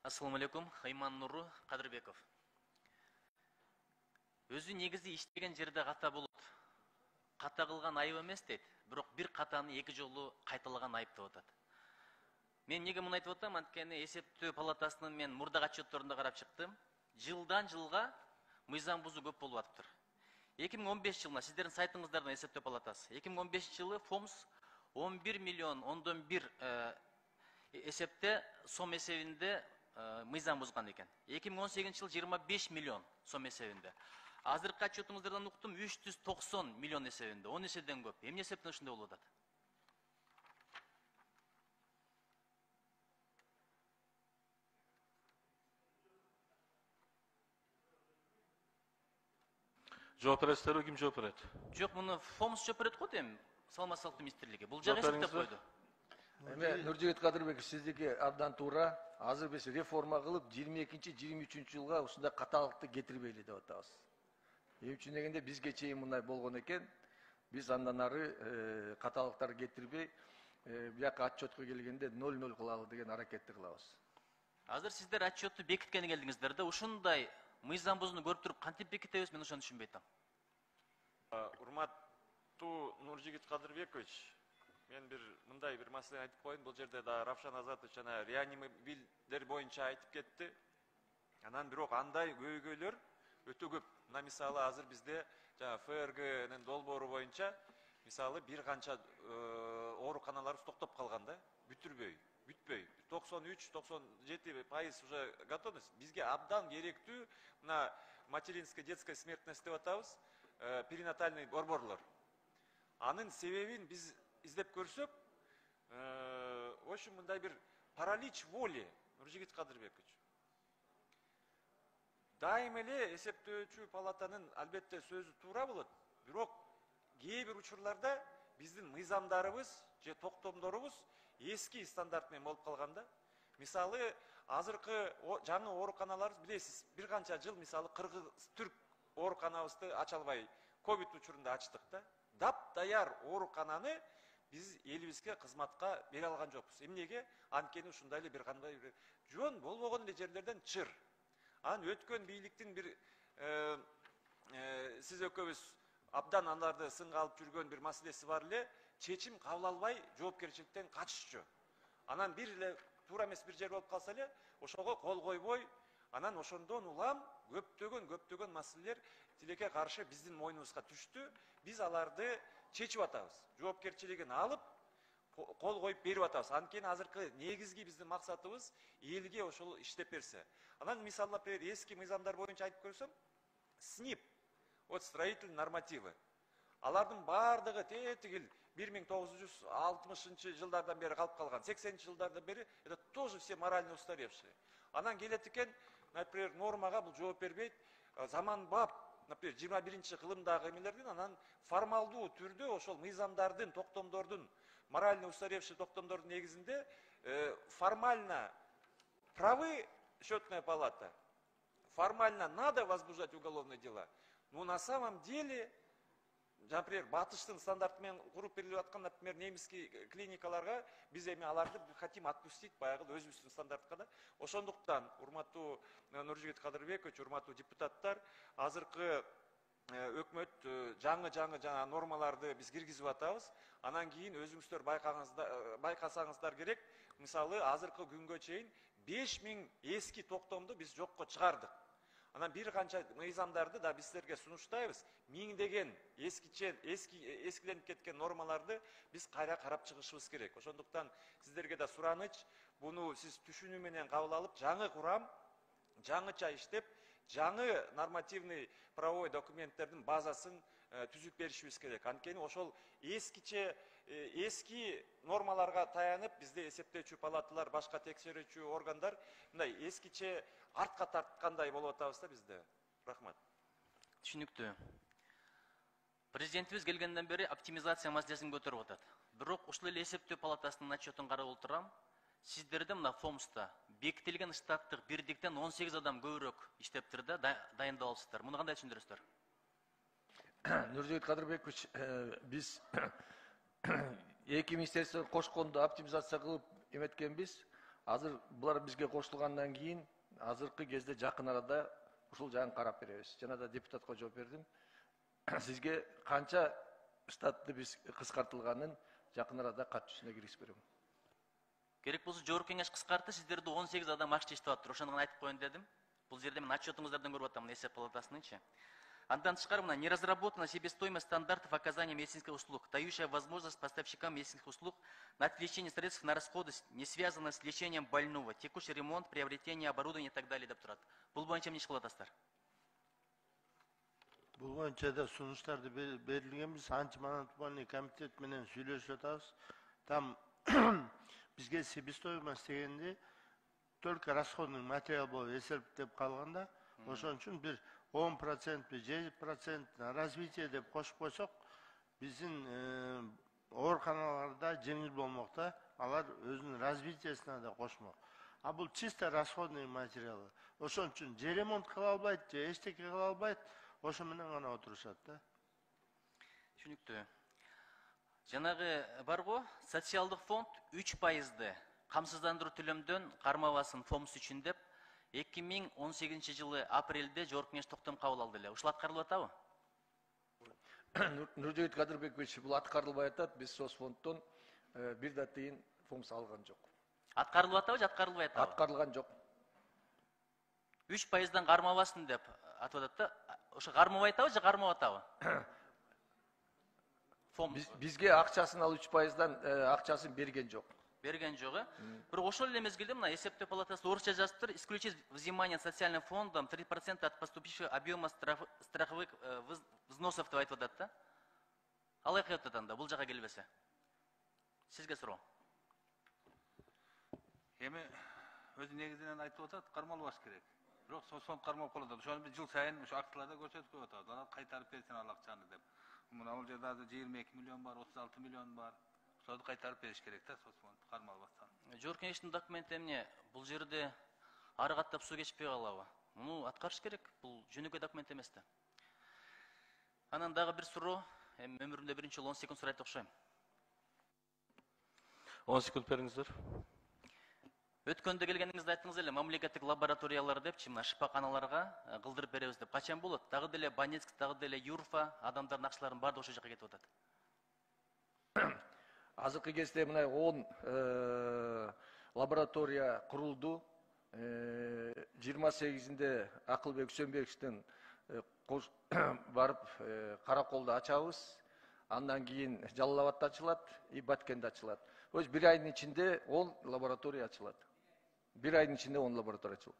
Assalamu alaikum, Хайман Нуру Кадырбеков. Өзү негизи иштеген жерде ката болот. Ката кылган айып эмес дейт, бирок бир катаны эки жолу кайталаган айып деп атат. Мен неге муну айтып атам? Анткени эсептөө палатасынын мен мурдагы отчетторунда карап чыктым. Жылдан жылга мыйзам бузуу көп болуп атыптыр. 2015 жылына сиздердин сайтыңыздардан эсептөө палатасы 2015 жылы ФОМС 11 миллион 1 эсепте сом эсебинде мыйзам бузган экен. 2018 жылы 25 миллион сом эсебинде. Азыркы отчетуңуздардан уктум 390 миллион эсебинде. 10 эседен көп. Эмне эсептен ушундай болуп атат? Жооп бересиздерби, ким жооп берет? Жок, муну ФОМС жооп берет го дейм, саламат сактоо министрлиги. Бул жак эсептеп койду. Нуржигит Кадырбеков, сиздики абдан туура. Азыр биз реформа кылып 22-23 жылга ушундай каталыкты кетирбейли деп атабыз. Эмне үчүн дегенде бизге чейин мындай болгон экен. Биз андан ары каталыктарды кетирбей, бияка отчетко келгенде 0-0 кылалы деген аракетти кылабыз. Азыр сиздер отчетту бекиткени келдиңиздер да, ушундай мыйзам бузууну көрүп туруп кантип бекитебиз, мен ошону түшүнбөй атам. Урматтуу Нуржигит Кадырбекович, мен мындай бир маселени айтып коеюн. Бул жерде да Равшан Азатович жана реанимобилдер боюнча айтып кетти. Анан бирок андай көйгөйлөр өтө көп. Мына мисалы азыр бизде жана ФРГнын долбоору боюнча мисалы бир канча ооруканаларыбыз токтоп калган да, бүтпөй. 93-97% уже готовность. Бизге абдан керектүү мына материнская детская смертность деп атабыз, перинатальный борборлор. Анын себебин биз издеп көрсөк, в общем, мындай бир паралич воли, Нуржигит Кадырбекович. Дайым эле эсептөөчү палатанын албетте сөзү туура болот, бирок кээ бир учурларда биздин мыйзамдарыбыз же токтомдорубуз эски стандарт менен болуп калганда. Мисалы, азыркы жаңы ооруканаларыбыз билесиз, бир канча жыл мисалы кыргыз-түрк ооруканабызды ача албай ковид учурунда ачтык да. Дап даяр оорукананы биз элибизге кызматка бере алган жокпуз. Эмнеге? Анткени ушундай эле бир кандай бир жөн болбогон эле жерлерден чыр. Анан өткөн бийликтин бир сиз экөөбүз абдан аларды сынга алып жүргөн бир маселеси бар эле, чечим кабыл албай жоопкерчиликтен качышчу. Анан бир эле туура эмес бир жер болуп калса эле, ошого кол койбой, анан ошондон улам көптөгөн маселелер тилекке каршы биздин мойнубузга түштү. Биз аларды чечип атабыз. Жоопкерчилигин алып, кол коюп берип атабыз. Анткени азыркы негизги биздин максатыбыз элге ошол иштеп берсе. Анан мисаллап эски мыйзамдар боюнча айтып көрсөм, СНИП, вот строительные нормативы. Алардын бардыгы тетигил 1960 жылдардан бери калып калган, 80 жылдардан бери это тоже все морально устаревшие. Анан келет экен, например, нормага бул жооп бербейт, заманбап, например, 21-чи кылымдагы эмелердин анан формалдуу түрдө ошол мыйзамдардын, токтомдордун, морально устаревший токтомдордун негизинде формально правы счетная палата, формально надо возбуждать уголовные дела, но на самом деле, например, батыштын стандарты менен куруп берилип аткан, например, немецкий клиникаларга биз эми аларды хотим отпустить баягы өзүбүздүн стандартка да. Ошондуктан, урматтуу Нуржигит Кадырбекович, урматтуу депутаттар, азыркы өкмөт жаңы жана нормаларды биз киргизип атабыз. Анан кийин өзүңүздөр байкасаңыздар керек, мисалы азыркы күнгө чейин 5000 эски токтомду биз жокко чыгардык. Анан бир канча мыйзамдарды да биз силерге сунуштайбыз. Миңдеген эскиленип кеткен нормаларды биз кайра карап чыгышыбыз керек. Ошондуктан сиздерге да сураныч, буну сиз түшүнүү менен кабыл алып, жаңы курам, жаңыча иштеп, жаңы нормативный правовой документтердин базасын түзүп беришибиз керек. Анткени ошол эски нормаларга таянып, бизде эсептөөчү палаталар, башка текшерүүчү органдар мындай эскиче артка тарткандай болуп атабыз да бизде. Рахмат. Түшүнүктүү. Президентибиз келгенден бери оптимизация маселесин көтөрүп атат. Бирок ушул эле эсептөө палатасынын отчетун карап отурам. Сиздерде мына ФОМСта бекитилген штаттык бирдиктен 18 адам көбүрөөк иштептир да, дайындап алыпсыздар. Муну кандай түшүндүрөсүздөр? Нуржигит Кадырбекович, биз эки министерство кошконду оптимизация кылып эметкенбиз. Азыр булар бизге кошулгандан кийин азыркы кезде жакын арада ушул жагын карап беребиз. Жана да депутатка жооп бердим. Сизге канча штатты биз кыскартылганын жакын арада кат жүзүнө киргизип берем. Керек болсо жогорку кеңеш кыскартты, сиздерди 18 адам акча иштеп атыптыр. Ошону гана айтып коеюн дедим. Бул жерде мен отчетуңуздардан көрүп атам, эсеп палатасынынчы. Андан тышкары мына не разработана себестоимость стандартов оказания медицинских услуг, дающая возможность поставщикам медицинских услуг на отвлечение средств на расходы, не связанные с лечением больного, текущий ремонт, приобретение оборудования и так далее деп турат. Бул боюнча эмне иш кылып атасыздар? Бул боюнча да сунуштарды берилгенбиз. Антимонопольный комитет менен сүйлөшүп атабыз. Там бизге себестоимость дегенде только расходный материал болуп эсептеп калганда, ошон үчүн бир 10% 7% на развитие деп кошуп койсок, биздин ооруканаларда жеңил болмокта, алар өзүнүн развитиесине да кошмок. А бул чисто расходный материалы. Ошон үчүн же ремонт кыла албайт, же эчтеке кыла албайт, ошо менен гана отурушат да. Түшүнүктүү. Жанагы бар го, социалдык фонд 3%ды камсыздандыруу төлөмдөн кармабасын фомс үчүн деп 2018 жылы апрелде жогорку кеңеш токтом кабыл алды эле. Ушул аткарылып атабы? Нуржигит Кадырбекович, бул аткарылбай атат. Биз соцфонддон бир да тыйын фомс алган жок. Аткарылып атабы же аткарылбай атабы? Аткарылган жок. 3%дан кармабасын деп атып атат да. Ошо кармабай атабы же кармап атабы? Бизге акчасын ал 3%дан акчасын берген жок. Берген жок, бирок ошол эле мезгилде мына эсептөө палатасы орусча жазыптыр. Исключить взимание социальным фондом 3% от поступившего объема страховых взносов деп айтып атат да. Алай кылып атат анда, бул жака келбесе. Сизге суроо. Эми өзү негизинен айтып атат, кармалбаш керек. Бирок соцфонд кармап калат. Ошону биз жыл сайын ошо актыларда көрсөтүп атат. Аны кайтарып берсин ал акчаны деп. Мына бул жерде 22 миллион бар, 36 миллион бар. Ошону кайтарып бериш керек да соцфонд кармалбастан. Жогорку кеңештин документи эмне? Бул жерде ары каттап суу кечпей калабы? Муну аткарыш керек. Бул жөнөкөй документ эмес да. Анан дагы бир суроо. Эми өмүрүмдө биринчи жолу 10 секунд сурайт окшойм. 10 секунд бериңиздер. Өткөндө келгениңизде айттыңыз эле, мамлекеттик лабораториялар депчи, мына шифаканаларга кылдырып беребиз деп. Качан болот? Дагы деле Банецк, дагы деле Юрфа, адамдардын акчаларынын баардыгы ошол жака кетип атат. Азыркы кезде мына 10 лаборатория курулду. 28-inde Акылбек Үсөнбековичтен барып Караколду ачабыз. Андан кийин Жалал Абадта ачылат, и Баткенде ачылат. Өз бир айдын ичинде 10 лаборатория ачылат. Bir ayın içinde 10 laboratuvar açıldı.